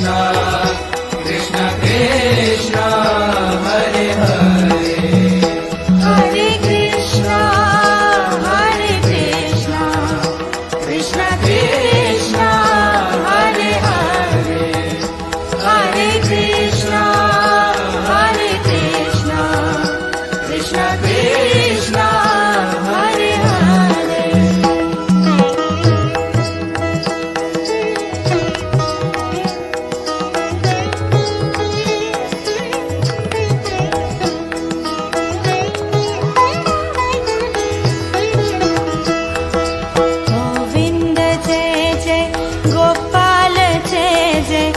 Krishna Krishna Krishna Hare Hare Hare Krishna Hare Krishna Krishna Krishna Hare Hare Hare Krishna Hare Krishna Krishna Krishna Hare Hare Govind जय जय गोपाल जय जय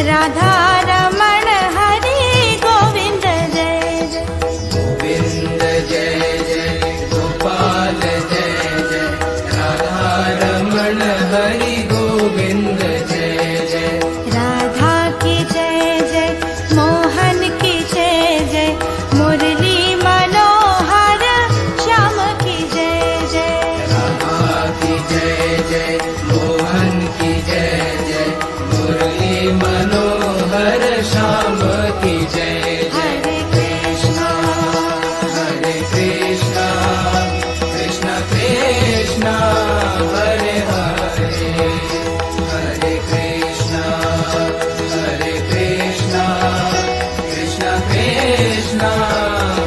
राधा रमण हरि गोविंद जय जय Govind Jai Jai Gopal Jai Jai Radha Raman Hari Govind Jai Jai Radha की जय जय मोहन की जय जय मुरली मनोहर श्याम की जय जय Radha ki Jai Jai Mohan ki Jai Jai Murli Manohar Sham ki Jai Jai हरे Krishna Hare Krishna Krishna Krishna Hare Hare Hare Krishna Hare Krishna Krishna Krishna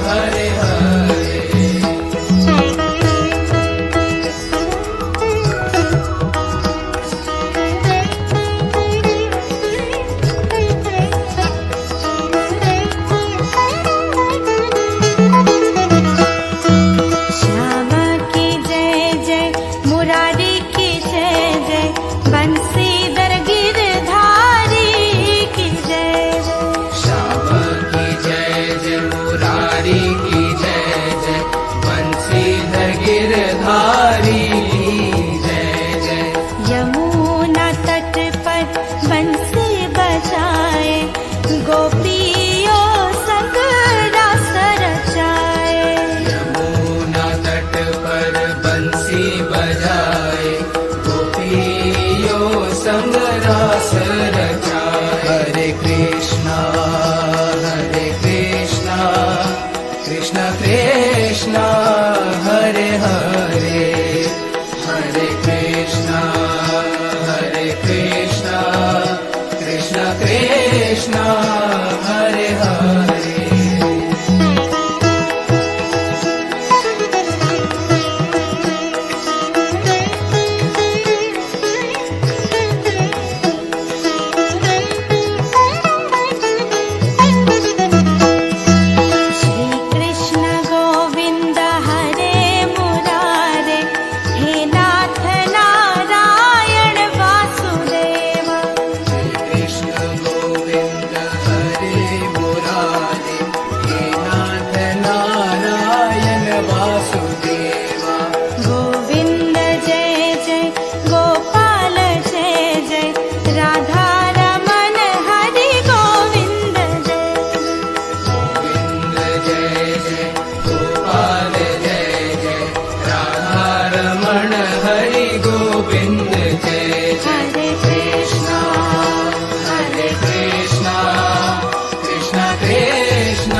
Hare Hare Shyam की जय जय मुरारी की जय जय बंसीधर गिरधारी की जय जय श्याम की जय जय मुरारी की जय जय बंसीधर गिरधारी की जय जय यमुना तट पर बंसी बजाए गोपियों संग रास रचाए यमुना तट पर बंसी बजाए गोपियों संग रास रचाए हरे कृष्णा कृष्ण कृष्ण हरे हरे हरे कृष्णा कृष्ण कृष्ण हरे हरे श्री कृष्ण गोविंद हरे मुरारे हे नाथ नारायण वासुदेव कृष्ण गोविंद हरे मुरारे हे नाथ नारायण वासुदेवा गोविंद जय जय गोपाल जय जय राधा रमण हरि गोविंद जय गोविंद जय जय गोपाल जय जय राधा रमण हरि गोविंद जय जय हरे कृष्णा कृष्ण कृष्ण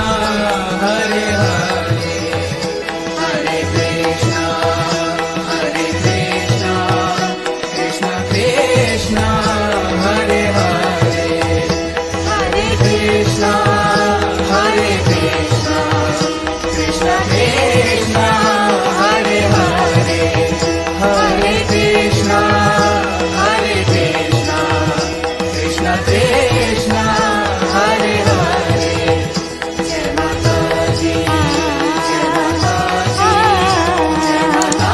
हरे हरे हरे कृष्ण कृष्ण कृष्ण हरे हरे हरे कृष्ण कृष्ण कृष्ण हरे हरे हरे कृष्ण कृष्ण कृष्ण हरे हरे जय माता जी जय माता जी जय माता